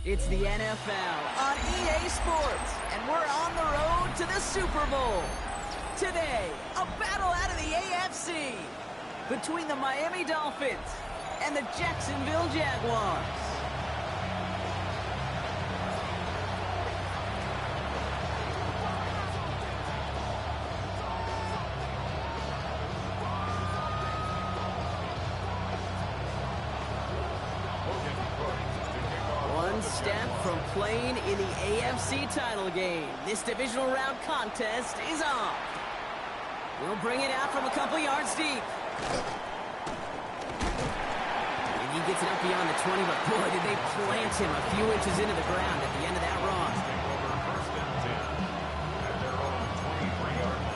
It's the NFL on EA Sports, and we're on the road to the Super Bowl. Today, a battle out of the AFC between the Miami Dolphins and the Jacksonville Jaguars. One step from playing in the AFC title game. This divisional round contest is on. We'll bring it out from a couple yards deep. And he gets it up beyond the 20, but boy, did they plant him a few inches into the ground at the end of that run. First and 10 at their own 23-yard line.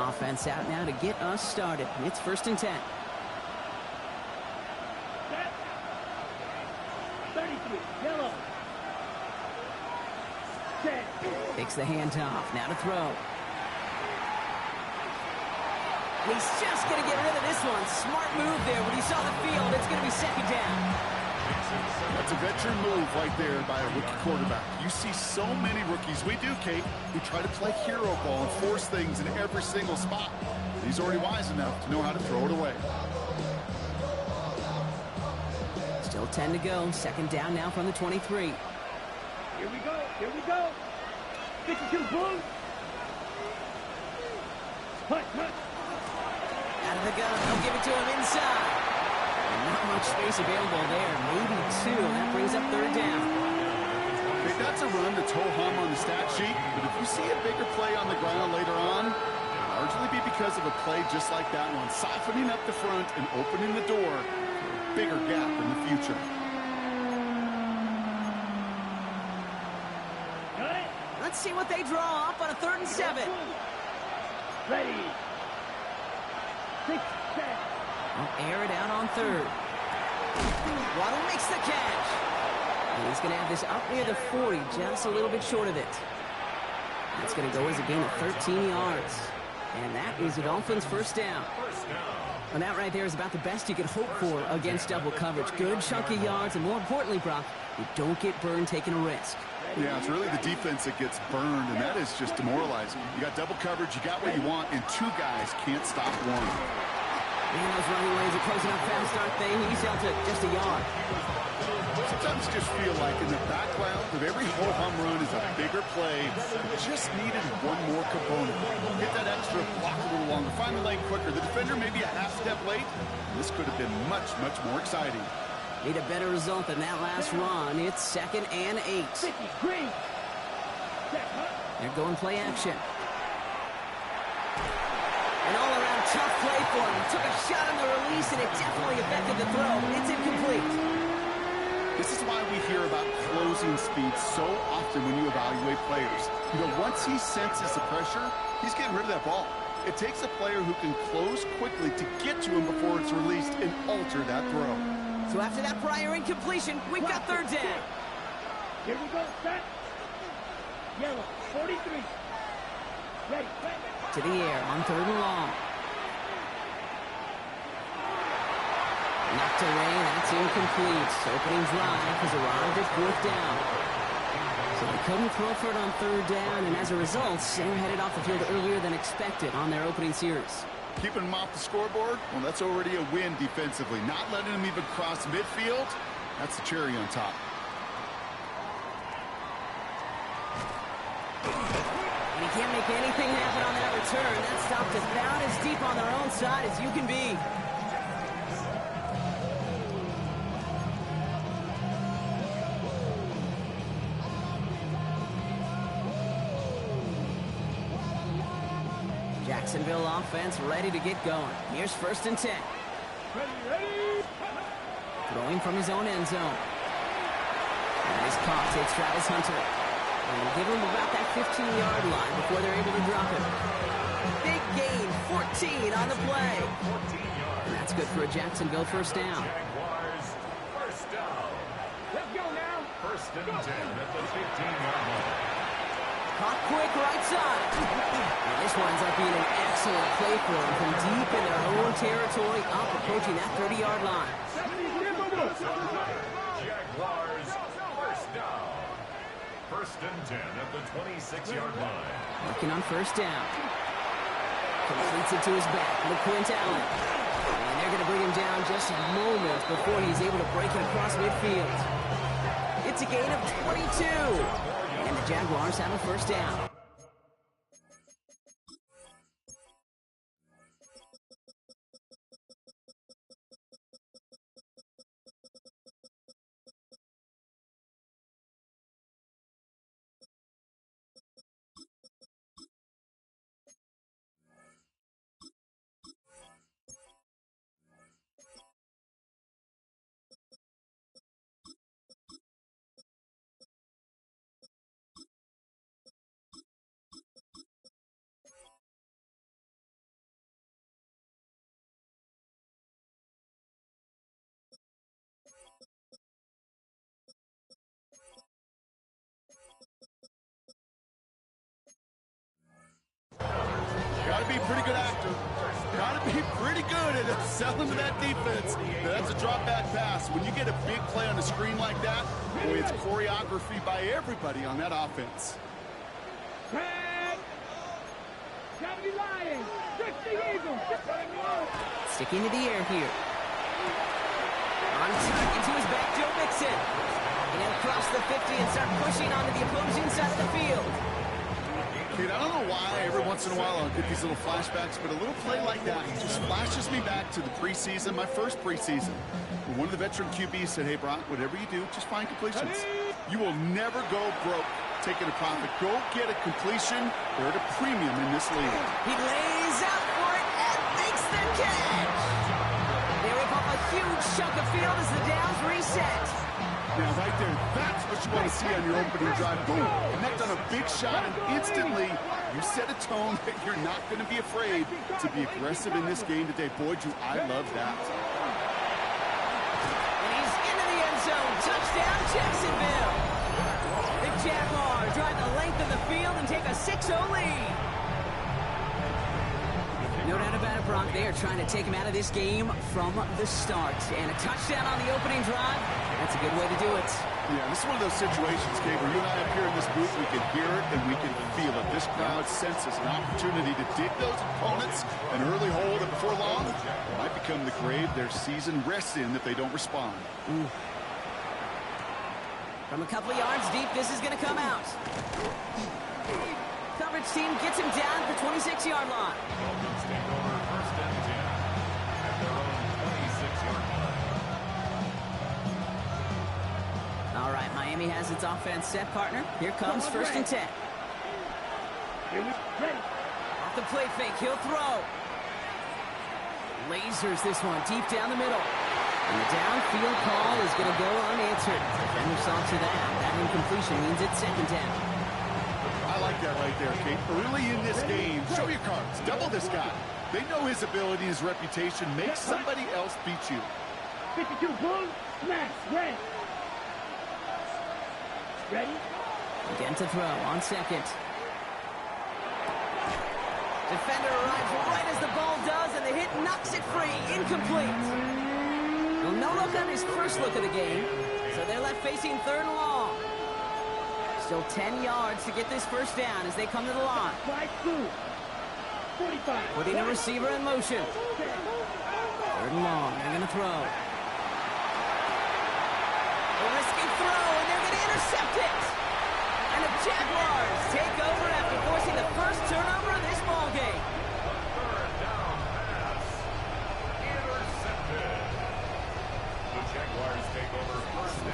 Offense out now to get us started. It's first and 10. 33, yellow. Set. Takes the handoff. Now to throw. He's just going to get rid of this one. Smart move there when he saw the field. It's going to be second down. That's a veteran move right there by a rookie quarterback. You see so many rookies, we do, Kate, who try to play hero ball and force things in every single spot. He's already wise enough to know how to throw it away. Still 10 to go. Second down now from the 23. Here we go. Here we go. 52 Brose. Hut, hut. Out of the gun. They'll give it to him inside. And not much space available there. Maybe two. That brings up third down. Okay, that's a run that's ho-hum on the stat sheet, but if you see a bigger play on the ground later on, it'll largely be because of a play just like that one, siphoning up the front and opening the door for a bigger gap in the future. Got it. Let's see what they draw up on a third and 7. Ready. 6, 7. They'll air it out on third. Waddle makes the catch. And he's going to have this up near the 40, just a little bit short of it. That's going to go as a gain of 13 yards. And that is the Dolphins' first down. And that right there is about the best you could hope for against double coverage. Good chunky yards, and more importantly, Brock, you don't get burned taking a risk. Yeah, it's really the defense that gets burned, and that is just demoralizing. You got double coverage, you got what you want, and two guys can't stop one. Man, those running lanes are closing up fast, aren't they? He's out to just a yard. Sometimes you just feel like in the background of every ho-hum run is a bigger play. It just needed one more component. Get that extra block a little longer, find the lane quicker. The defender maybe a half step late. This could have been much, much more exciting. Need a better result than that last run. It's second and 8. 50, green. Set, hut. They're going play action. An all-around tough play for him. Took a shot on the release, and it definitely affected the throw. It's incomplete. This is why we hear about closing speed so often when you evaluate players. You know, once he senses the pressure, he's getting rid of that ball. It takes a player who can close quickly to get to him before it's released and alter that throw. So after that prior incompletion, we've got third down. Here we go. Set. Yellow. 43. Ready. To the air on third and long. Knocked away, that's incomplete. Opening drive has arrived at fourth down. So they couldn't throw for it on third down, and as a result, they're headed off the field earlier than expected on their opening series. Keeping him off the scoreboard, well, that's already a win defensively. Not letting him even cross midfield, that's the cherry on top. And he can't make anything happen on that return. That stopped about as deep on their own side as you can be. Jacksonville offense ready to get going. Here's first and 10. Ready. Throwing from his own end zone. And he's caught. It's Travis Hunter. And give him about that 15-yard line before they're able to drop him. Big gain, 14 on the play. 14 yards. And that's good for a Jacksonville first down. Jaguars, first down. Let's go now. First and 10 at the 15-yard line. Caught quick right side. And this winds up being an excellent play for them from deep in their own territory, up approaching that 30-yard line. Jaguars, first down. First and 10 at the 26-yard line. Working on first down. Completes it to his back. LeQuint Allen. And they're going to bring him down just moments before he's able to break it across midfield. It's a gain of 22. And the Jaguars have a first down. Got to be a pretty good actor. Got to be pretty good at selling to that defense. That's a drop back pass. When you get a big play on the screen like that, boy, it's choreography by everybody on that offense. Sticking to the air here. On tuck into his back, Joe Mixon. And he'll cross the 50 and start pushing onto the opposing side of the field. Dude, I don't know why every once in a while I'll get these little flashbacks, but a little play like that just flashes me back to the preseason, my first preseason. When one of the veteran QBs said, hey, Brock, whatever you do, just find completions. You will never go broke taking a profit. Go get a completion. They're at a premium in this league. He lays out for it and makes the catch. They rip up a huge chunk of field as the downs reset. Now, right there, that's what you want to see on your opening drive. Boom, connect on a big shot, and instantly you set a tone that you're not going to be afraid to be aggressive in this game today. Boy, do I love that. And he's into the end zone. Touchdown, Jacksonville. The Jaguars drive the length of the field and take a 6-0 lead. No doubt about it, Brock. They are trying to take him out of this game from the start. And a touchdown on the opening drive, that's a good way to do it. Yeah, this is one of those situations, Kate, where you and I up here in this booth, we can hear it and we can feel it. This crowd senses an opportunity to dig those opponents an early hole that before long might become the grave their season rests in if they don't respond. Ooh. From a couple of yards deep, this is going to come out. Coverage team gets him down at the 26-yard line. Dolphins take over first and 10 at their own 26-yard line. All right, Miami has its offense set, partner. Here comes first and 10. Off the play fake, he'll throw. Lasers this one deep down the middle. And the downfield call is going to go unanswered. Defender saw to that. That incompletion means it's second down. I like that right there, Kate. Early in this game, show your cards. Double this guy. They know his ability, his reputation. Make somebody else beat you. 52 Bulls, smash, ready. Ready? Again to throw on second. Defender arrives right as the ball does, and the hit knocks it free. Incomplete. Well, no look on his first look of the game, so they're left facing third and long. Still 10 yards to get this first down as they come to the line. 45. Putting a receiver in motion. Third and long. They're going to throw. A risky throw, and they're going to intercept it. And the Jaguars take over after forcing the first turnover of this ballgame. Third down pass. Intercepted. The Jaguars take over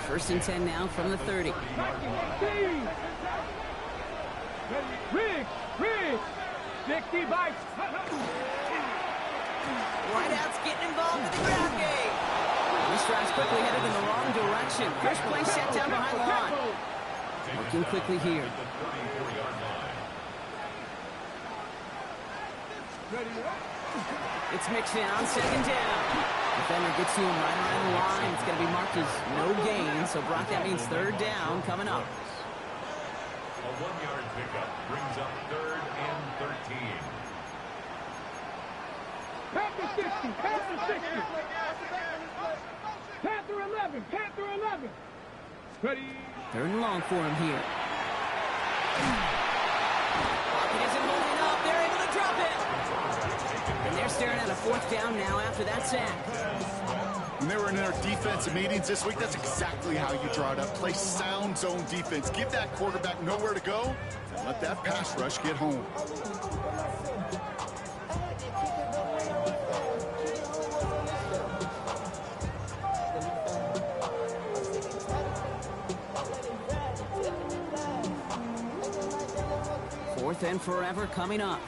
First and 10 now from the 30. Riggs, 60 bites. Wideouts getting involved in the ground game. This drive's quickly headed in the wrong direction. First play set down behind the line. Working quickly here. It's mixed in on second down. Defender gets to him right around the line. It's going to be marked as no gain. So, Brock, that means third down coming up. A 1-yard pickup brings up 3rd and 13. Panther 60, Panther 60. Panther 11, Panther 11. Ready. 3rd and long for him here. Pocket isn't holding up. They're able to drop it. And they're staring at a 4th down now after that sack. When they were in their defensive meetings this week, that's exactly how you draw it up. Play sound zone defense. Give that quarterback nowhere to go and let that pass rush get home. Fourth and forever coming up.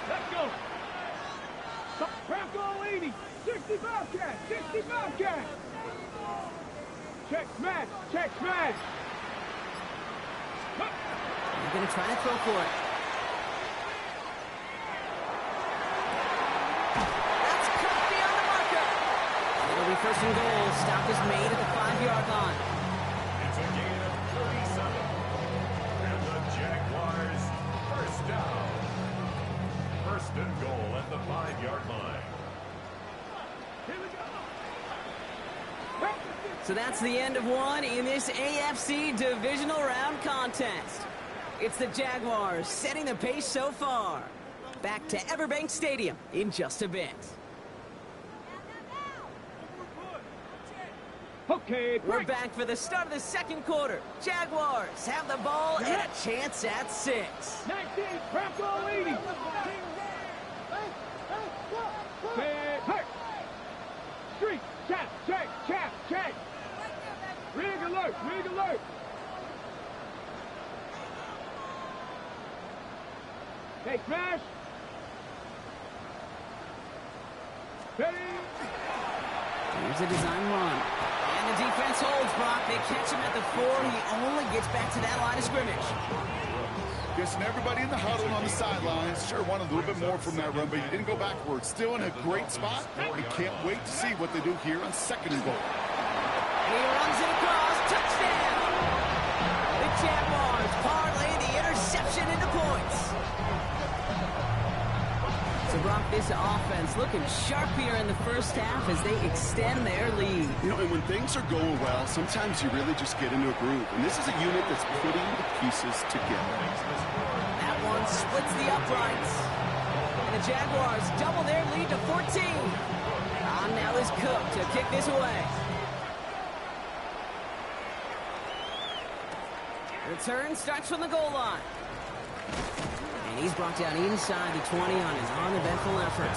Let's go. Bronco 80, 60 Bobcat, 60 Bobcat. Check smash, check smash. They're going to try to throw for it. That's cut beyond the marker. It'll be 1st and goal. Stop is made at the 5-yard line. It's a gain of 37. And the Jaguars, 1st down. 1st and goal at the 5-yard line. Here we go. So that's the end of one in this AFC divisional round contest. It's the Jaguars setting the pace so far. Back to Everbank Stadium in just a bit. Okay, We're back for the start of the 2nd quarter. Jaguars have the ball and a chance at 6. 19, Bronco 80. Hey. Street, check. Rig alert. Hey, smash. Ready. Here's a design run. And the defense holds Brock. They catch him at the 4. He only gets back to that line of scrimmage. Guessing everybody in the huddle and on the sidelines sure wanted a little bit more from that run, but he didn't go backwards. Still in a great spot. We can't wait to see what they do here on 2nd and goal. And he runs it across. Touchdown! The Jaguars parlay the interception into points. So Brock, this offense looking sharp here in the 1st half as they extend their lead. You know, and when things are going well, sometimes you really just get into a groove. And this is a unit that's putting the pieces together. That one splits the uprights. And the Jaguars double their lead to 14. On now is Cook to kick this away. Return starts from the goal line. And he's brought down inside the 20 on his uneventful effort.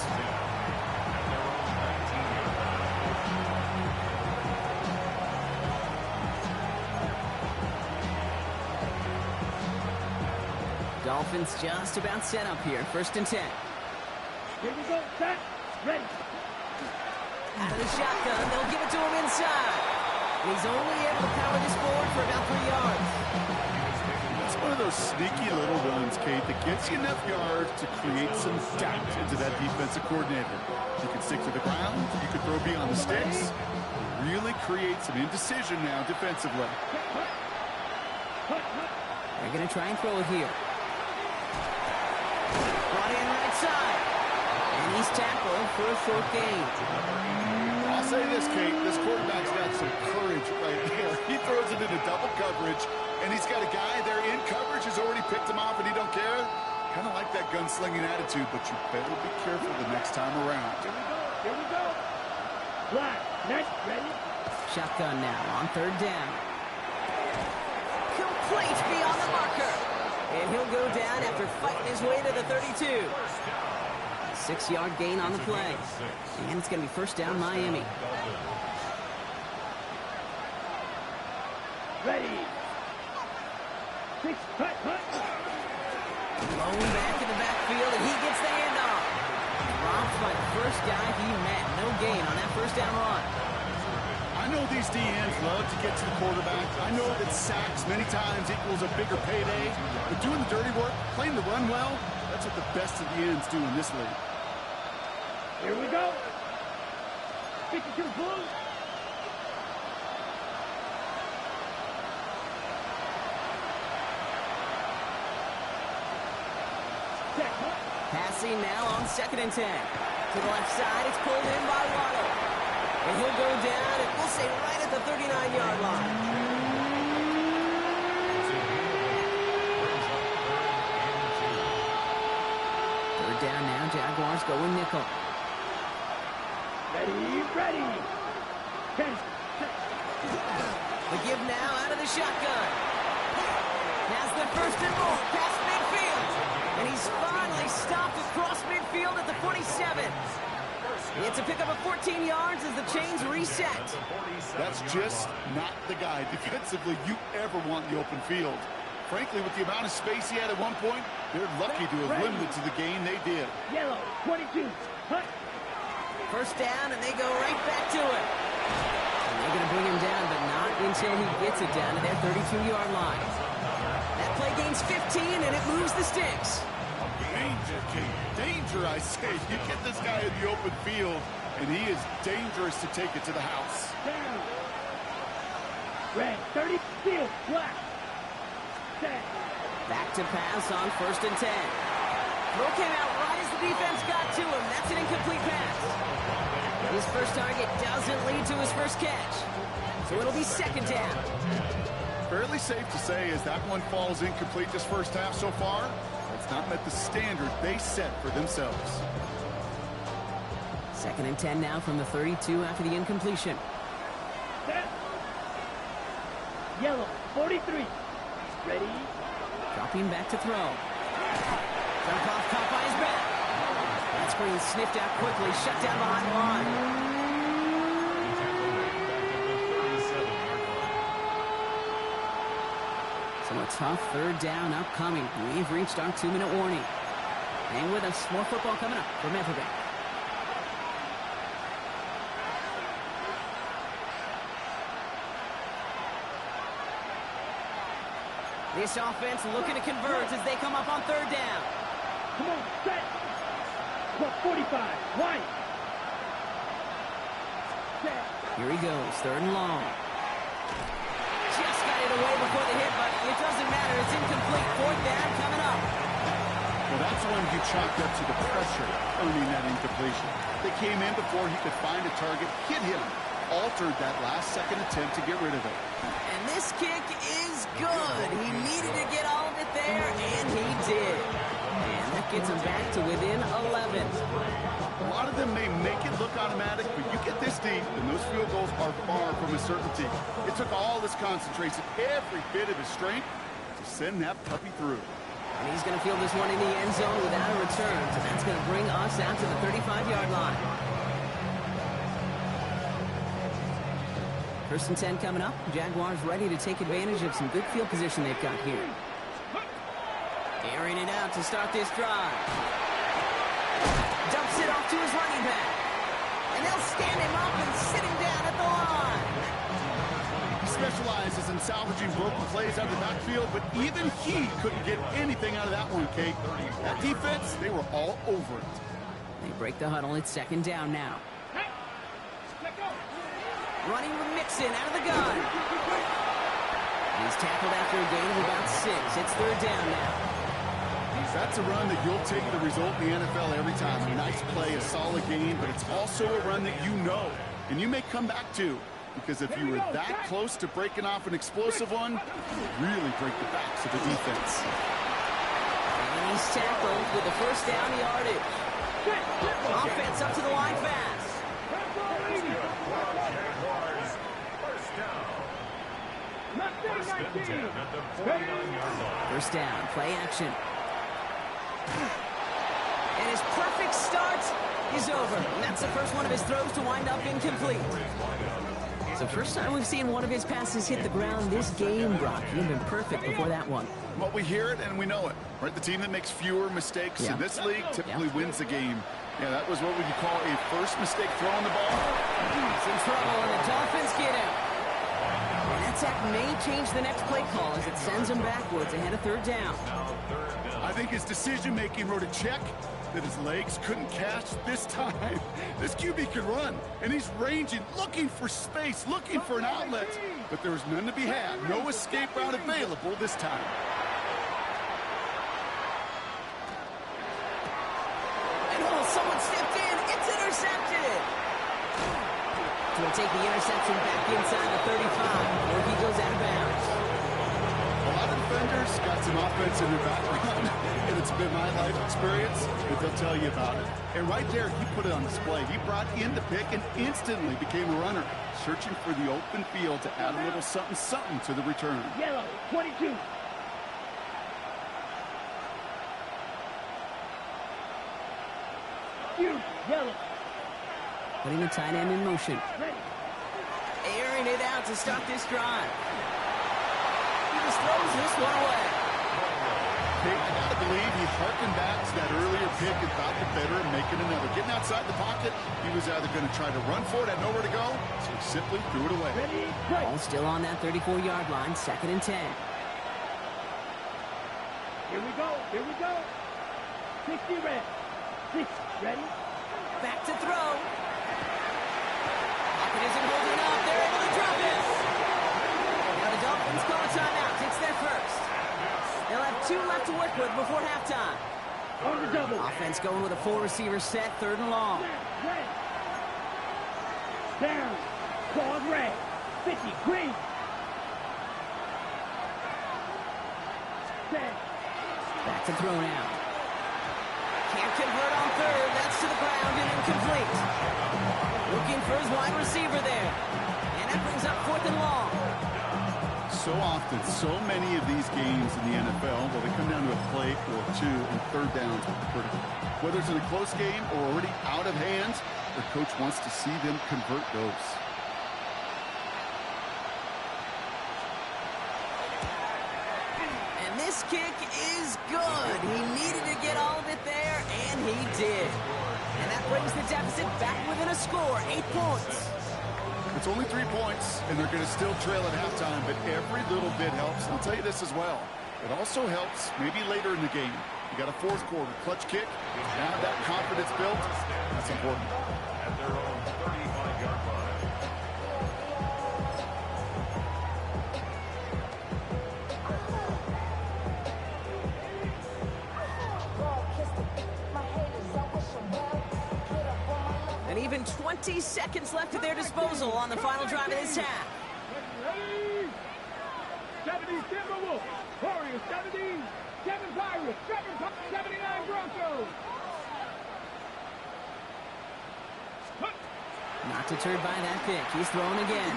Dolphins just about set up here. 1st and 10. Here we go, set, ready. Out of the shotgun, they'll give it to him inside. And he's only able to power this forward for about 3 yards. It's one of those sneaky little runs, Kate, that gets you enough yards to create some doubt into that defensive coordinator. You can stick to the ground, you can throw beyond the sticks, really create some indecision now defensively. They're going to try and throw it here. Brought in right side. And he's tackled for a 4th gain. I'll say this, Kate, this quarterback's got some courage right there. He throws it into double coverage, and he's got a guy there in coverage who's already picked him off, and he don't care. Kind of like that gunslinging attitude, but you better be careful the next time around. Here we go. Flat, next, ready. Shotgun now on 3rd down. Complete beyond the marker. And he'll go down after fighting his way to the 32. 6-yard gain on the play. And it's going to be 1st down Miami. Ready. 6, hut. Blown back in the backfield, and he gets the handoff. Dropped by the first guy he met. No gain on that 1st down run. I know these DNs love to get to the quarterback. I know that sacks many times equals a bigger payday. But doing the dirty work, playing the run well, that's what the best of the ends do in this league. Here we go. Stick it to the Blues. Passing now on 2nd and 10. To the left side, it's pulled in by Waddle. And he'll go down, and we'll say right at the 39-yard line. Third down now, Jaguars going nickel. Ready. 10. The give now out of the shotgun. Has the first and goal past midfield. And he's finally stopped across midfield at the 47. It's a pickup of 14 yards as the chains reset. That's just not the guy defensively you ever want in the open field. Frankly, with the amount of space he had at one point, they're lucky to have limited to the game they did. Yellow, 22. Hut. First down, and they go right back to it. And they're going to bring him down, but not until he gets it down to their 32-yard line. That play gains 15, and it moves the sticks. Danger, King. Danger, I say. You get this guy in the open field, and he is dangerous to take it to the house. Down. Red, 30. Field. Black. Set. Back to pass on 1st and 10. Throw came out right as the defense got to him. That's an incomplete pass. His first target doesn't lead to his first catch. So it'll be 2nd down. Fairly safe to say as that one falls incomplete this first half so far, it's not met the standard they set for themselves. 2nd and 10 now from the 32 after the incompletion. Set. Yellow, 43. Ready. Dropping back to throw. Jump off, caught by his back. That screen sniffed out quickly, shut down behind the line. So a tough 3rd down upcoming. We've reached our 2-minute warning. Hang with us. More football coming up from Everbank. This offense looking to convert as they come up on 3rd down. Come on, set. 45. White. Set. Here he goes, 3rd and long. Just got it away before the hit, but it doesn't matter. It's incomplete. 4th down coming up. Well, that's one you chalked up to the pressure earning that incompletion. They came in before he could find a target, hit him, altered that last-second attempt to get rid of it. And this kick is good. He needed to get all of it there, and he did. And that gets him back to within 11. A lot of them may make it look automatic, but you get this deep, and those field goals are far from a certainty. It took all his concentration, every bit of his strength, to send that puppy through. And he's going to field this one in the end zone without a return. So that's going to bring us out to the 35-yard line. 1st and 10 coming up. Jaguars ready to take advantage of some good field position they've got here. Airing it out to start this drive. Dumps it off to his running back. And they'll stand him up and sit him down at the line. He specializes in salvaging broken plays out of the backfield, but even he couldn't get anything out of that one, Kate. That defense, they were all over it. They break the huddle. It's 2nd down now. Running with Mixon out of the gun. He's tackled after a gain of about 6. It's 3rd down now. That's a run that you'll take the result in the NFL every time. A nice play, a solid game, but it's also a run that you know, and you may come back to, because if you were that close to breaking off an explosive one, you really break the backs of the defense. And he's tackled with the 1st down yardage. Offense up to the line fast. Jaguars, 1st down. 1st and 10 at the 49-yard line. 1st down, play action. And his perfect start is over. And that's the first one of his throws to wind up incomplete. It's the first time we've seen one of his passes hit the ground this game, Brock. He'd been perfect before that one. Well, we hear it and we know it. Right? The team that makes fewer mistakes in this league typically wins the game. Yeah, that was what would you call a first mistake throwing the ball. He's in trouble, and the Dolphins get out. And that sack may change the next play call as it sends him backwards ahead of 3rd down. I think his decision-making wrote a check that his legs couldn't catch this time. This QB can run, and he's ranging, looking for space, looking for an outlet. But there was none to be had. No escape route available this time. someone stepped in. It's intercepted. He'll take the interception back inside the 35, or he goes out of bounds. A lot of defenders got some offense in their background, and it's been my life experience, but they'll tell you about it. And right there, he put it on display. He brought in the pick and instantly became a runner, searching for the open field to add a little something to the return. Yellow, 22. Yellow. Putting the tight end in motion. Airing it out to start this drive. He just throws this one away. I gotta believe he harkened back to that earlier pick and thought the better of making another. Getting outside the pocket, he was either going to try to run for it, had nowhere to go, so he simply threw it away. Ball still on that 34-yard line, 2nd and 10. Here we go, here we go. 60 red. 6, ready? Back to throw. Pocket isn't holding up. They're able to drop it. Now the Dolphins call a timeout. It's their first. They'll have 2 left to work with before halftime. On the double. Offense going with a 4-receiver set, 3rd and long. Red. Down. Claws red. 50, green. Set. Back to throw now. Can't convert on 3rd. That's to the ground and incomplete. Looking for his wide receiver there. And that brings up 4th and long. So often, so many of these games in the NFL, well, they come down to a play or 2, and 3rd downs are critical. Whether it's in a close game or already out of hands, the coach wants to see them convert those. And this kick is good. He needed to get all of it there, and he did. And that brings the deficit back within a score, 8 points. It's only 3 points, and they're going to still trail at halftime, but every little bit helps. And I'll tell you this as well. It also helps maybe later in the game. You got a 4th quarter clutch kick. Now that confidence built, that's important. At their own 35-yard line. And even 20 seconds left at their disposal on the final drive of this half. Ready? 70 Timberwolves. Warriors 70. 7 Pirates. 79 Broncos. Not deterred by that pick. He's throwing again.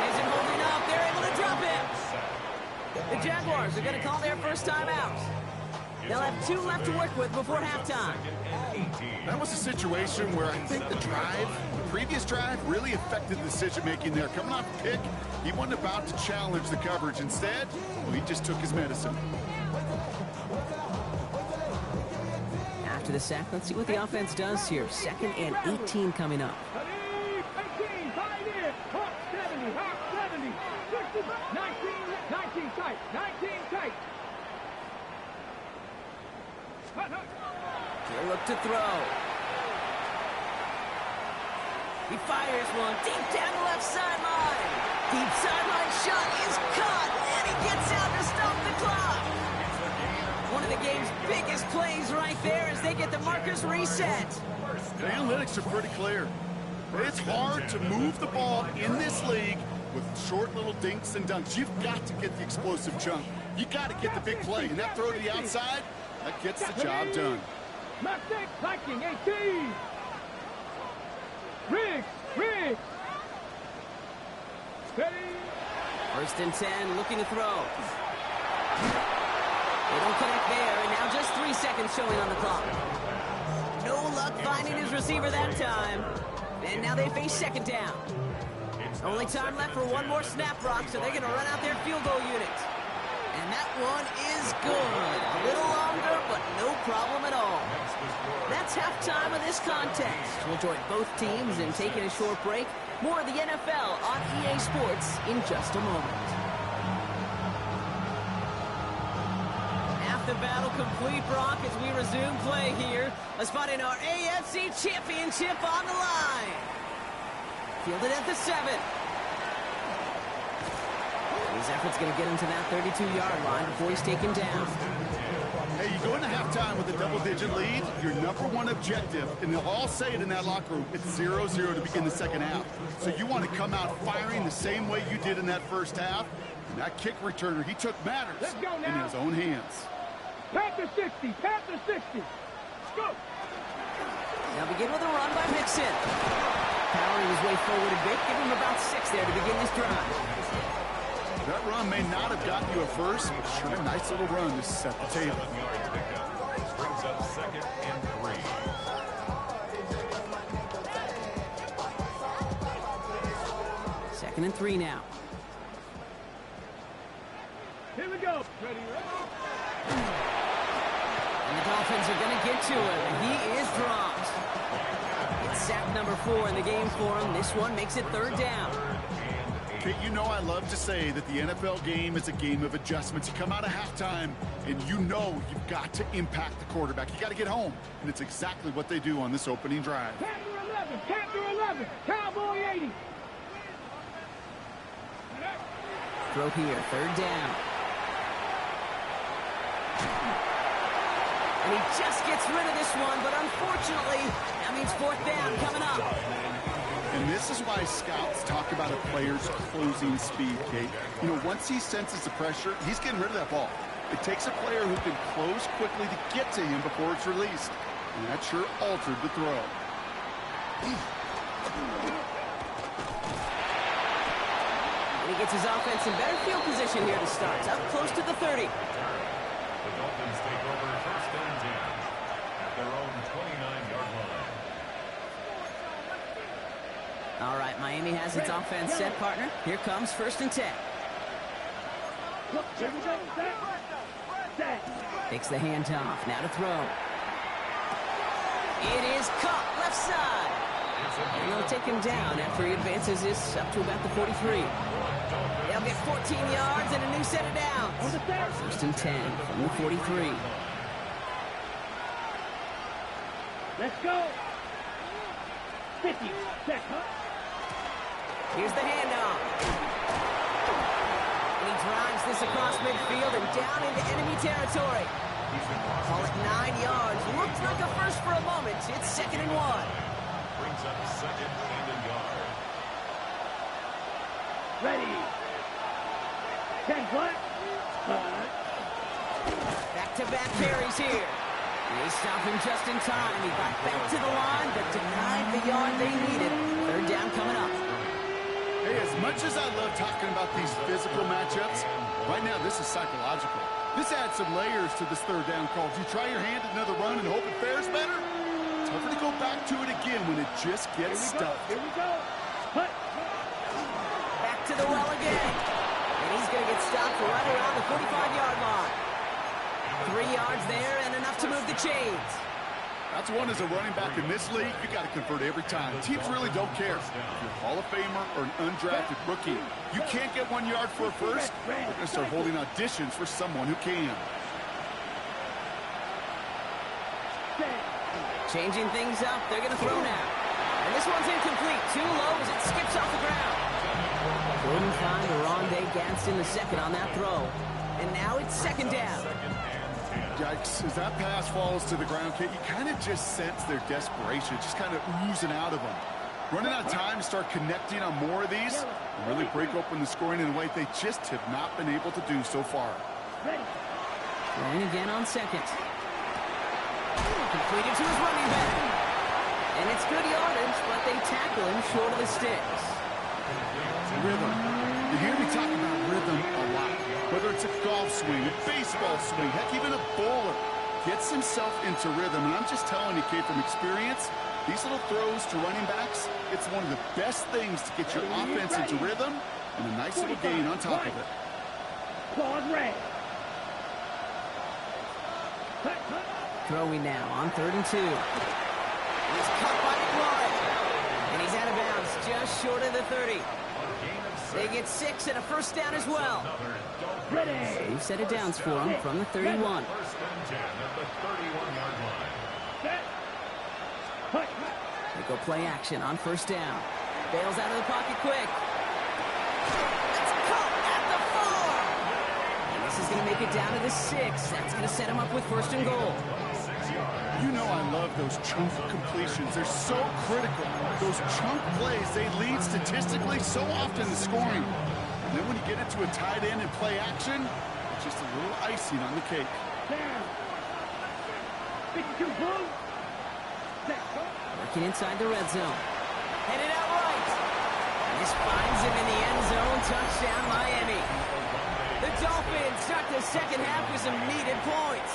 Isn't holding up. They're able to drop it. The Jaguars are going to call their first time out. They'll have 2 left to work with before halftime. That was a situation where I think the previous drive, really affected the decision-making there. Coming off a pick, he wasn't about to challenge the coverage. Instead, well, he just took his medicine. After the sack, let's see what the offense does here. 2nd and 18 coming up. 18, tight end. Hawk 70, Hawk 70. 60, 19 tight, 19 tight. He'll look to throw. He fires one deep down the left sideline. Deep sideline shot is caught, and he gets out to stop the clock. One of the game's biggest plays right there as they get the markers reset. The analytics are pretty clear. It's hard to move the ball in this league with short little dinks and dunks. You've got to get the explosive chunk. You got to get the big play, and that throw to the outside, that gets the job done. Mustang Viking 18. Riggs. Steady. 1st and 10, looking to throw. They don't connect there, and now just 3 seconds showing on the clock. No luck finding his receiver that time. And now they face 2nd down. Only time left for one more snap, Brock, so they're going to run out their field goal unit. And that one is good. A little longer, but no problem at all. That's halftime of this contest. We'll join both teams in taking a short break. More of the NFL on EA Sports in just a moment. Half the battle complete, Brock, as we resume play here. A spot in our AFC Championship on the line. Fielded at the 7. His effort's going to get him to that 32-yard line before he's taken down. Hey, you go into halftime with a double-digit lead, your number one objective, and they'll all say it in that locker room, it's 0-0 to begin the second half. So you want to come out firing the same way you did in that first half. And that kick returner, he took matters in his own hands. Panther 60, Panther 60. Let's go. Now begin with a run by Mixon. Powering his way forward a bit, give him about 6 there to begin this drive. That run may not have gotten you a first, but sure a nice little run to set the table. Brings up 2nd and 3. Second and 3 now. Here we go. Ready, And the Dolphins are going to get to him. He is dropped. It's sack number 4 in the game for him. This one makes it 3rd down. Kate, you know I love to say that the NFL game is a game of adjustments. You come out of halftime, and you know you've got to impact the quarterback. You got to get home, and it's exactly what they do on this opening drive. Panther 11, Panther 11, Cowboy 80. Throw here, 3rd down. And he just gets rid of this one, but unfortunately, that means 4th down coming up. And this is why scouts talk about a player's closing speed, Kate. You know, once he senses the pressure, he's getting rid of that ball. It takes a player who can close quickly to get to him before it's released. And that sure altered the throw. And he gets his offense in better field position here to start. Up close to the 30. The Dolphins take over 1st and 10 at their own 29-yard line. All right, Miami has its offense set, partner. Here comes 1st and 10. Look, here we go. Set. Takes the handoff. Now to throw. It is caught left side. And they'll take him down after he advances this up to about the 43. They'll get 14 yards and a new set of downs. 1st and 10 from the 43. Let's go. 50. Set. Here's the handoff. And he drives this across midfield and down into enemy territory. Call it 9 yards. Looked like a first for a moment. It's 2nd and 1. Brings up 2nd and a yard. Ready. 10 flat. Back-to-back carries here. They stop him just in time. He got back to the line, but denied the yard they needed. 3rd down coming up. Hey, as much as I love talking about these physical matchups, right now this is psychological. This adds some layers to this 3rd down call. Do you try your hand at another run and hope it fares better? Tougher to go back to it again when it just gets stuffed. Here we go. Put. Back to the well again. And he's going to get stopped for right around the 45-yard line. 3 yards there and enough to move the chains. That's one as a running back in this league, you got to convert every time. Teams really don't care. If you're a Hall of Famer or an undrafted rookie, you can't get 1 yard for a first. They're going to start holding auditions for someone who can. Changing things up. They're going to throw now. And this one's incomplete. Too low as it skips off the ground. Couldn't find Rondé Gadsden the second on that throw. And now it's 2nd down. Yikes, as that pass falls to the ground, Kate, you kind of just sense their desperation, just kind of oozing out of them. Running out of time to start connecting on more of these and really break open the scoring in a way they just have not been able to do so far. Throwing again on 2nd. Completed to his running back. And it's good yardage, but they tackle him short of the sticks. Rhythm. You hear me talk about rhythm a lot. Whether it's a golf swing, a baseball swing, heck, even a bowler gets himself into rhythm. And I'm just telling you, Kate, from experience, these little throws to running backs, it's one of the best things to get your offense into rhythm and a nice little gain on top of it. Claws red. Throwing now on 3rd and 2. He's caught by McLaurin. And he's out of bounds just short of the 30. They get 6 and a 1st down as well. Safe set of downs for him from the 31. 1st and 10 at the 31-yard line. They go play action on 1st down. Bails out of the pocket quick. That's caught at the 4. And this is going to make it down to the 6. That's going to set him up with 1st and goal. You know I love those chunk completions. They're so critical. Those chunk plays, they lead statistically so often to scoring. And then when you get it to a tight end and play action, it's just a little icing on the cake. 52 Brose. Working inside the red zone. Headed out right. And this finds him in the end zone. Touchdown, Miami. The Dolphins start the second half with some needed points.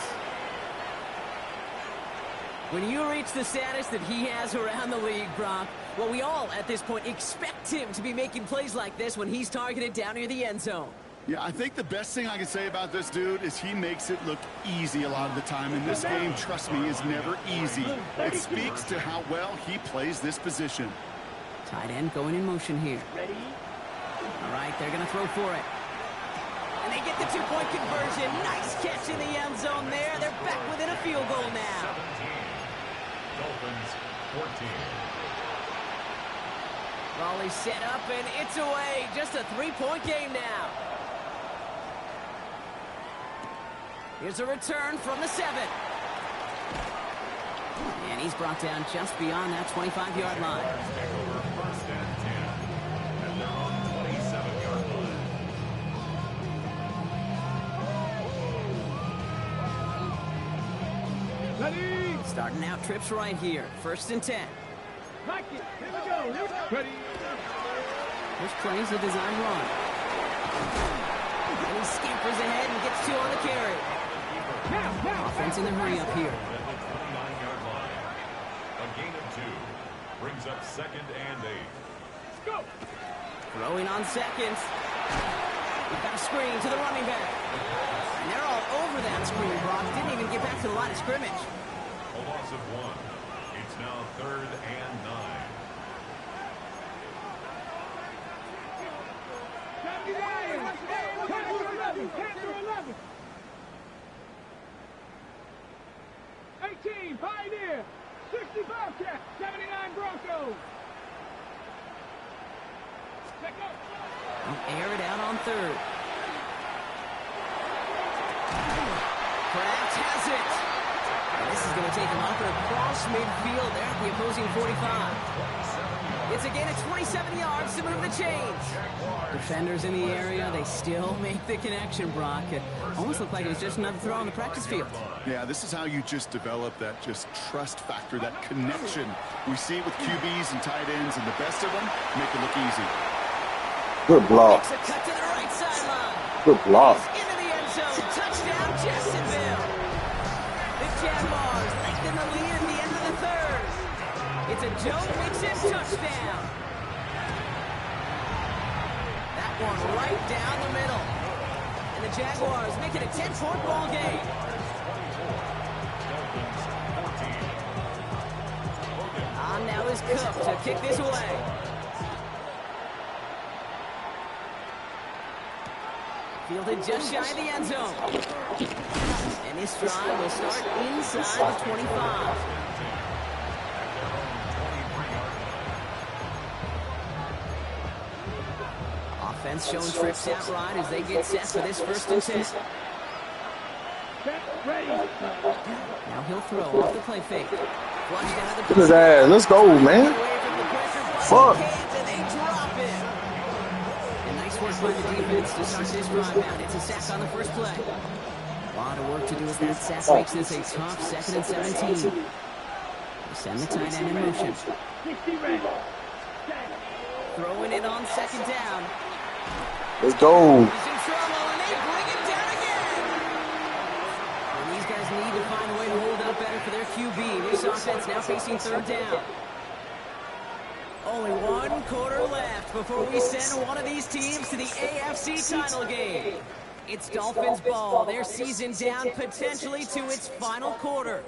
When you reach the status that he has around the league, Brock, well, we all at this point expect him to be making plays like this when he's targeted down near the end zone. Yeah, I think the best thing I can say about this dude is he makes it look easy a lot of the time. And this game, trust me, is never easy. It speaks to how well he plays this position. Tight end going in motion here. Ready? All right, they're going to throw for it. And they get the 2-point conversion. Nice catch in the end zone there. They're back within a field goal now. 17. Dolphins 14. Volley set up, and it's away. Just a 3-point game now. Here's a return from the 7. And he's brought down just beyond that 25-yard line. Take over 1st and 10. And they're on 27-yard line. Ready? Starting out trips right here. 1st and 10. Like it. Here we go. Here we go. Ready? This play's a design run. And he scampers ahead and gets 2 on the carry. Now. Offense in the hurry up here. At the 29-yard line. A gain of 2. Brings up 2nd and 8. Let's go. Throwing on seconds. We've got a screen to the running back. And they're all over that screen, Brock. Didn't even get back to the line of scrimmage. A loss of 1. It's now 3rd and 9. 18, Pioneer. 65 Cat. 79 Broncos. Check up. Air it out on 3rd. Kraft has it. And this is going to take him up and across midfield there at the opposing 45. It's a gain of 27 yards to move the chains. Defenders in the area, they still make the connection, Brock. It almost looked like it was just another throw on the practice field. Yeah, this is how you just develop that just trust factor, that connection. We see it with QBs and tight ends, and the best of them make it look easy. Good block. Makes a cut to the right sideline. Good block. Into the end zone. Touchdown, Jacksonville. The Jaguars lengthen the lead at the end of the 3rd. It's a Joe Mixon touchdown. That one right down the middle. And the Jaguars make it a 10-point ball game. On now is Cook to kick this away. Fielded just shy of the end zone. And this drive will start inside the 25. Offense showing trips out right as they get set for this 1st and 10. Ready. Now he'll throw off the play fake. Flushed out of the Look at that. Let's go, man. away from the pressure. Fuck. And they drop it. And nice work by the defense to start this drive out. It's a sack on the first play. A lot of work to do as that sack makes this a tough 2nd and 17. They send the tight end in motion. 60 ready. Throwing it on 2nd down. Let's go. He's in trouble, and they bring it down again. And these guys need to find a way to hold up better for their QB. This offense now facing 3rd down. Only 1 quarter left before we send one of these teams to the AFC title game. It's Dolphins ball. Their season down potentially to its final quarter.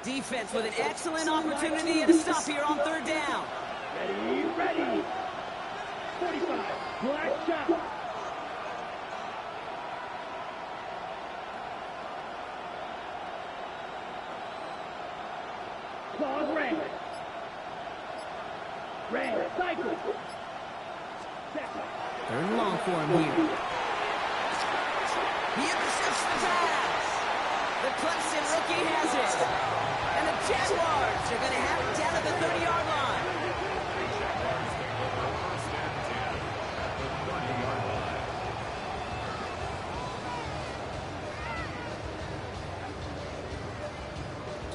Defense with an excellent opportunity and a stop here on 3rd down. Ready. 45. Black shot. Red, cycle. Second. Third and long for him here. He intercepts the pass. The Clemson rookie has it. And the Jaguars are going to have it down at the 30-yard line.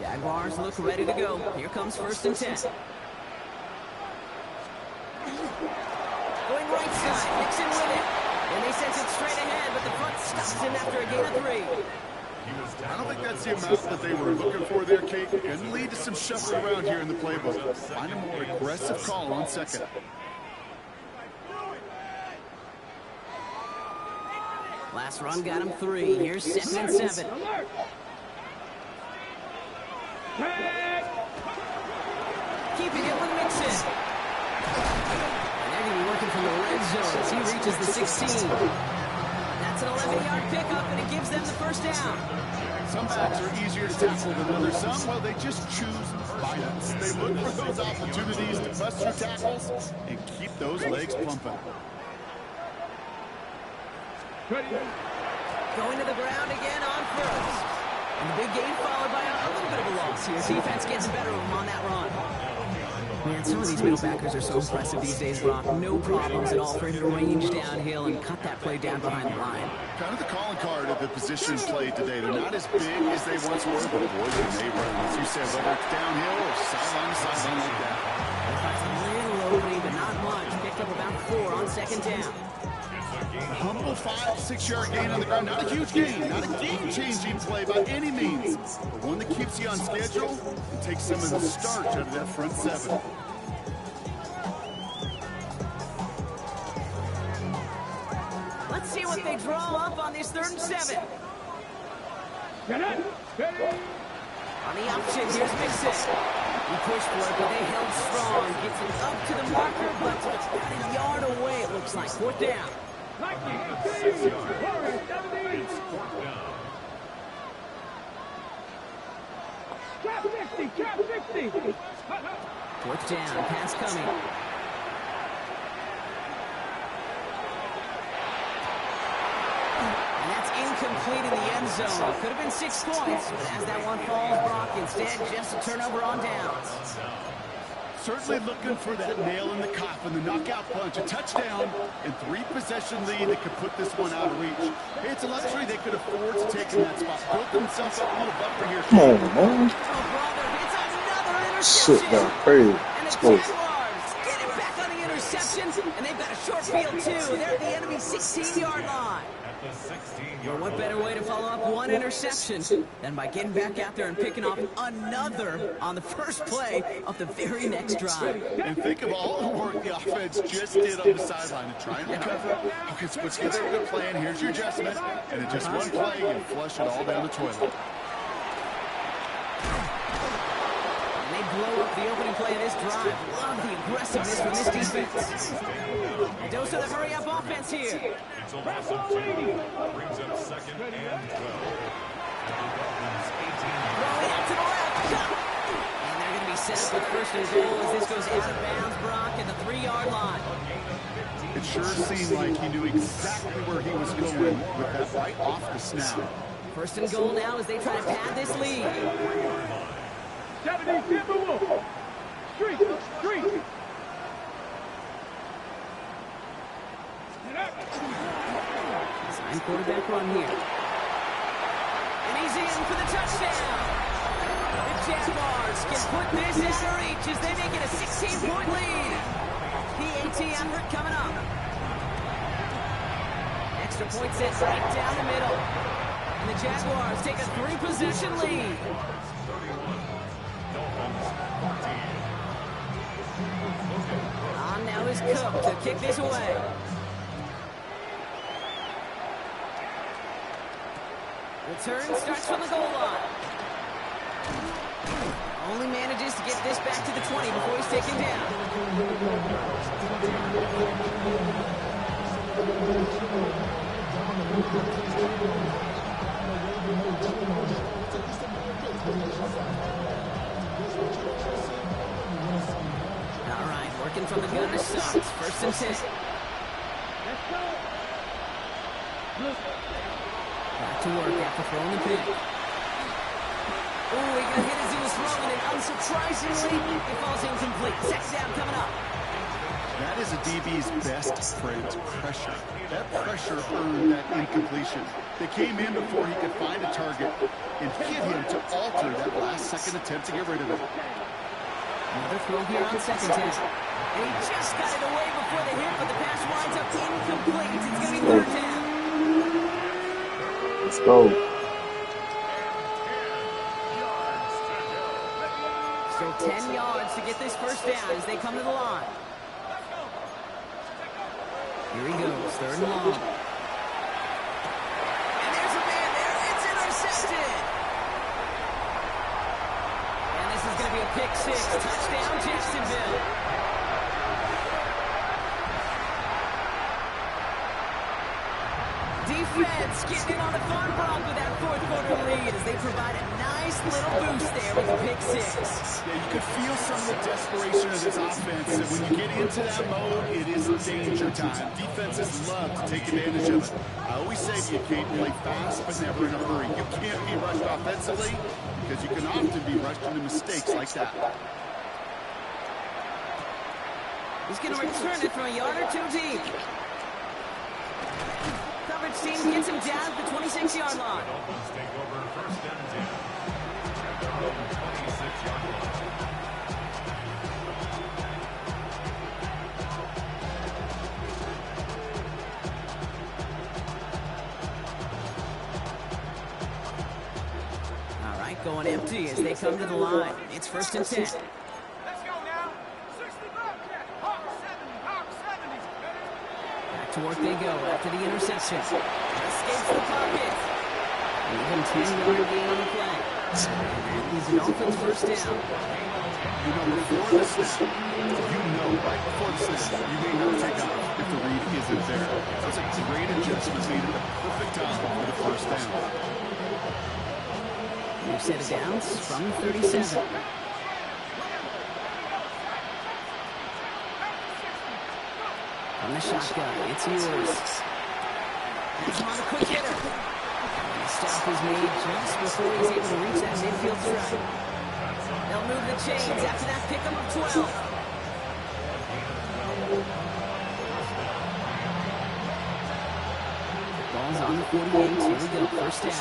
Jaguars look ready to go. Here comes 1st and 10. Going right side, Nixon with it. And they send it straight ahead, but the front stops him after a gain of 3. I don't think that's the amount that they were looking for there, Kate. Can lead to some shuffle around here in the playbook. Find a more aggressive call on 2nd. Last run got him 3. Here's 2nd and 7. Alert. Tag. Keeping it with Mixon. And they're going to be working from the red zone as he reaches the 16. That's an 11-yard pickup, and it gives them the 1st down. Some backs are easier to tackle than others. Some, well, they just choose violence. They look for those opportunities to bust through tackles and keep those legs pumping. Ready. Going to the ground again on 1st. And the big gain followed by a little bit of a loss here. Defense gets the better of him on that run. Man, some of these middle backers are so impressive these days, Brock. No problems at all for him to range downhill and cut that play down behind the line. Kind of the calling card of the position played today. They're not as big as they once were, but boy, can they run. As you said, whether it's downhill or sideline to sideline like that. They find a little opening, but not much. Picked up about 4 on 2nd down. A humble 5-6-yard gain on the ground. Not a huge gain, not a game-changing play by any means, but one that keeps you on schedule and takes some of the starch out of that front 7. Let's see what they draw up on this 3rd and 7. Get it. Ready. On the option, here's Mixon. He pushed for it, but they held strong. Gets it up to the marker, but about a yard away, it looks like. 4th down. 19, 70. Cap 60, cap 60. 4th down, pass coming. And that's incomplete in the end zone. Could have been 6 points, but as that one falls, Brock, instead just a turnover on downs. Certainly looking for that nail in the coffin, the knockout punch, a touchdown, and 3-possession lead that could put this one out of reach. Hey, it's a luxury they could afford to take in that spot. Built themselves up a little buffer here. Come on, man. Oh, brother, it's another Shit, interception. that crazy. And Let's the go. Jaguars get it back on the interception, and they've got a short field, too. They're at the enemy 16-yard line. Well, what better way to follow up one interception than by getting back out there and picking off another on the first play of the very next drive. And think of all the work the offense just did on the sideline to try and recover. Okay, so put together a good plan. Here's your adjustment. And in just one play, you flush it all down the toilet. And they blow up the opening play of this drive. Love the aggressiveness from this defense. A dose of the hurry-up offense here. It's a loss of 2. Brings up 2nd and 12. Throwing out to the left. And they're going to be set up with 1st and goal as this goes out of bounds, Brock, at the 3-yard line. It sure seemed like he knew exactly where he was going with that right off the snap. 1st and goal now as they try to pad this lead. 70, Timberwolves. Street, street. Sign quarterback run here. And he's in for the touchdown. The Jaguars can put this out of reach as they make it a 16-point lead. PAT effort coming up. Extra point set right down the middle. And the Jaguars take a 3-possession lead. On now is Cook to kick this away. Return starts from the goal line. Only manages to get this back to the 20 before he's taken down. All right, working first and 10. Let's go. Back to work after throwing the pick. Oh, he got hit as he was throwing it. Unsurprisingly, it falls incomplete. Second down coming up. That is a DB's best friend, pressure. That pressure earned that incompletion. They came in before he could find a target and hit him to alter that last-second attempt to get rid of it. Another throw here on second down. And he just got it away before the hit, but the pass winds up incomplete. It's going to be third down. Let's go. Still 10 yards to get this first down as they come to the line. Here he goes, third and long. And there's a man there. It's intercepted. And this is going to be a pick six. Touchdown, Jacksonville. Defense getting in on the fun bump with that fourth quarter lead as they provide a nice little boost there with the pick six. Yeah, you could feel some of the desperation of this offense. And when you get into that mode, it is danger time. Defenses love to take advantage of it. I always say you can't play fast, but never in a hurry. You can't be rushed offensively because you can often be rushed into mistakes like that. He's going to return it from a yard or two deep. Coverage team gets him down at the 26-yard line. Dolphins take over first and 10. At their own 26-yard line. All right, going empty as they come to the line. It's first and 10. Let's go now. 65 check. Hawk 70. Hawk 70. Back to work they go after the interception. Escapes the pocket. Even 10-yard gain on the play. He's an Dolphins first down. You know, before the snap, right before the snap, you may not take off if the read isn't there. That's a great adjustment made at the perfect time for the first down. New set of downs from 37. From the shotgun, it's yours. He's on a quick hitter. And the stop is made just before he's able to reach that midfield strike. They'll move the chains after that pickup of 12. Ball's on the 48. Here we go, first down.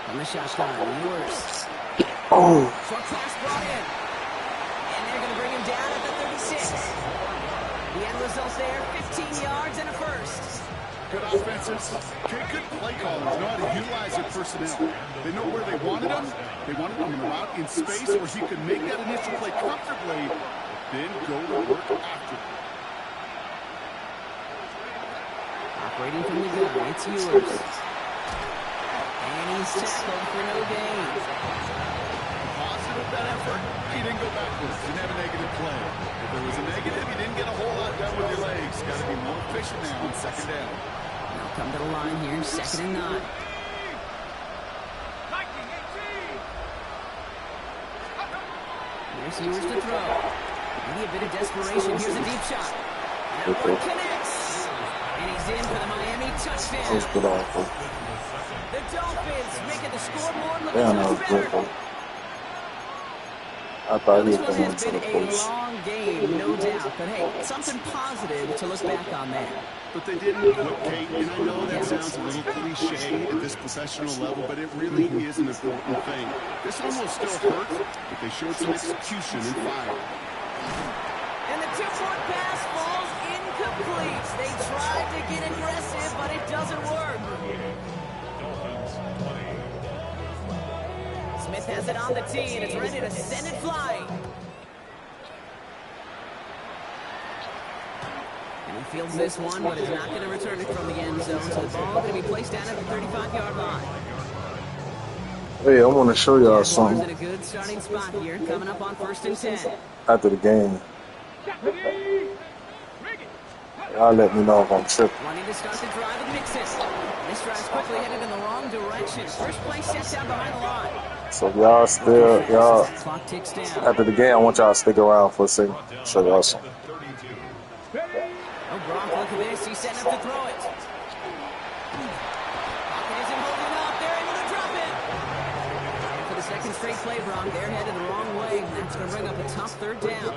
From the shotgun, yours. Oh, Short pass brought in. And they're going to bring him down at the 36. The end result there, 15 yards and a first. Good offenses, good play callers know how to utilize their personnel. They know where they wanted them. They wanted them in the route in space where he could make that initial play comfortably, then go to work after. Operating from the gun, it's yours. And he's tackled for no gain. Positive that effort. He didn't go backwards. Didn't have a negative play. If there was a negative, you didn't get a whole lot done with your legs. Got to be more efficient now on second down. Now come to the line here, second and 9. Here's yours to throw. Maybe a bit of desperation. Here's a deep shot. That one connects. And he's in for the Miami touchdown. that was good awful. The Dolphins making the scoreboard look Damn, that was much better. good. I thought he This was one going has to been the a post. long game, no doubt. But hey, something positive to look back on that. But they didn't quit, Kate, and I know that sounds a little cliche at this professional level, but it really is an important thing. This one will still hurt, but they showed some execution and fire. And the two-point pass falls incomplete. They tried to get aggressive, but it doesn't work. Dolphins 20. Smith has it on the tee, and it's ready to send it flying. And he fields this one, but is not going to return it from the end zone. So the ball going to be placed down at the 35-yard line. Hey, I want to show y'all Jaguars something in a good starting spot here, coming up on first and 10. after the game. Y'all let me know if I'm tripping. Wanting to start the drive with Mixon. This drive's quickly headed in the wrong direction. First play set down behind the line. So y'all still y'all Clock ticks down. after the game, I want y'all to stick around for a second. Show y'all something. Oh, Gronk, look at this. He's setting up to throw it. Pocket isn't holding up. They're able to drop it. And for the second straight play, Gronk, they're headed the wrong way. That's going to bring up a tough third down.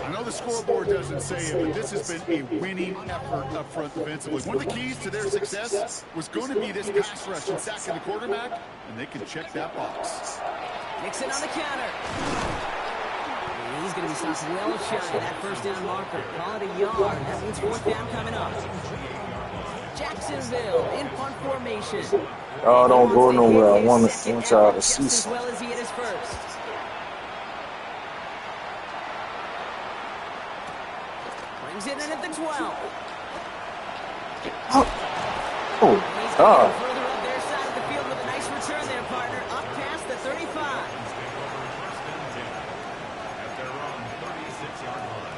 I know the scoreboard doesn't say it, but this has been a winning effort up front defensively. One of the keys to their success was going to be this pass rush and sacking the quarterback, and they can check that box. Nixon on the counter. And he's going to be stopped well shy of that first down marker. Call it a yard. That means fourth down coming up. Jacksonville in punt formation. Y'all don't go nowhere. I want y'all to see just as something. well as he hit his first. Brings it in at the 12. Oh, He's going God. further up their side of the field with a nice return there, partner. Up past the 35. At their own 36-yard line.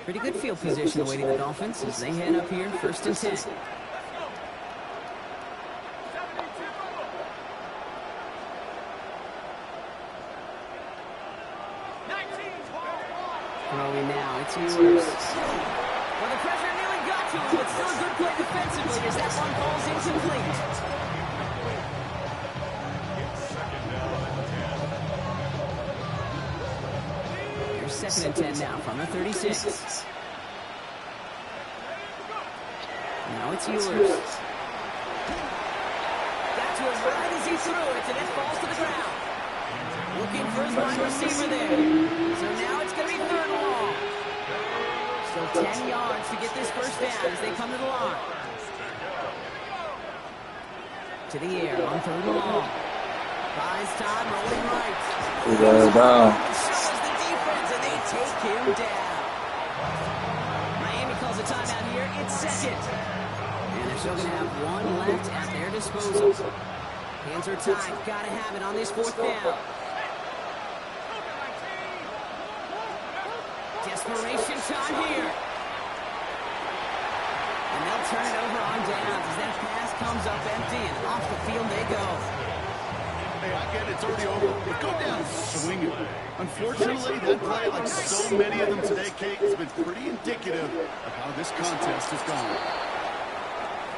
Pretty good field position awaiting the Dolphins as they head up here, first and 10. Throwing now, it's yours. Well, the pressure nearly got to him, but still a good play defensively as that one falls incomplete. Here's second and 10 now from the 36. Now it's yours. Got to it right as he threw it, and it falls to the ground. Looking for his wide receiver there. So now it's going to be third and long. Still 10 yards to get this first down as they come to the line. To the air on third and long. Buys time, rolling right. We got it down. So is the defense, and they take him down. Miami calls a timeout here. It's second. And they're still going to have one left at their disposal. Hands are tied. Got to have it on this fourth down. Desperation shot here. And they'll turn it over on downs as that pass comes up empty and off the field they go. Hey, I get it, it's already over, but go down swinging. Unfortunately, that play, like so many of them today, Kate, has been pretty indicative of how this contest has gone.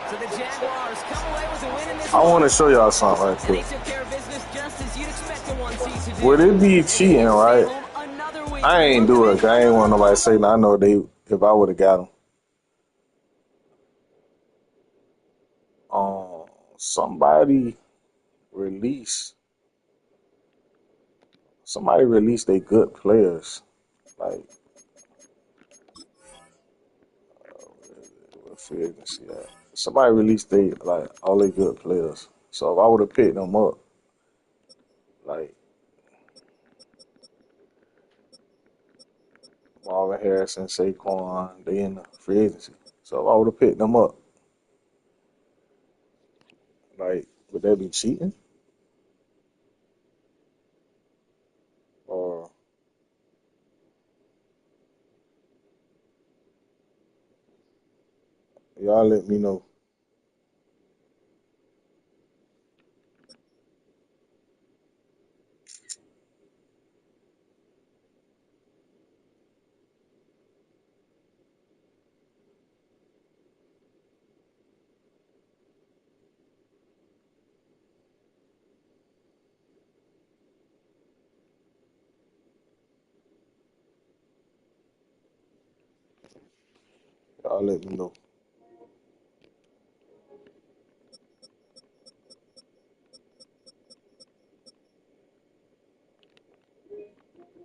So the Jaguars come away with a win in this I want to one. show y'all something right And they quick. took care of business just as you'd expect a one seed to do. Would it be cheating, right? Another win. I ain't do it. I ain't want nobody to say nothing. I know they if I would have got them. Somebody released they good players. Like what free agency at? Somebody released they like all they good players. So if I would have picked them up, like Marvin Harrison, Saquon, they in the free agency. So if I would have picked them up, like would that be cheating? Or y'all let me know. Y'all let me know.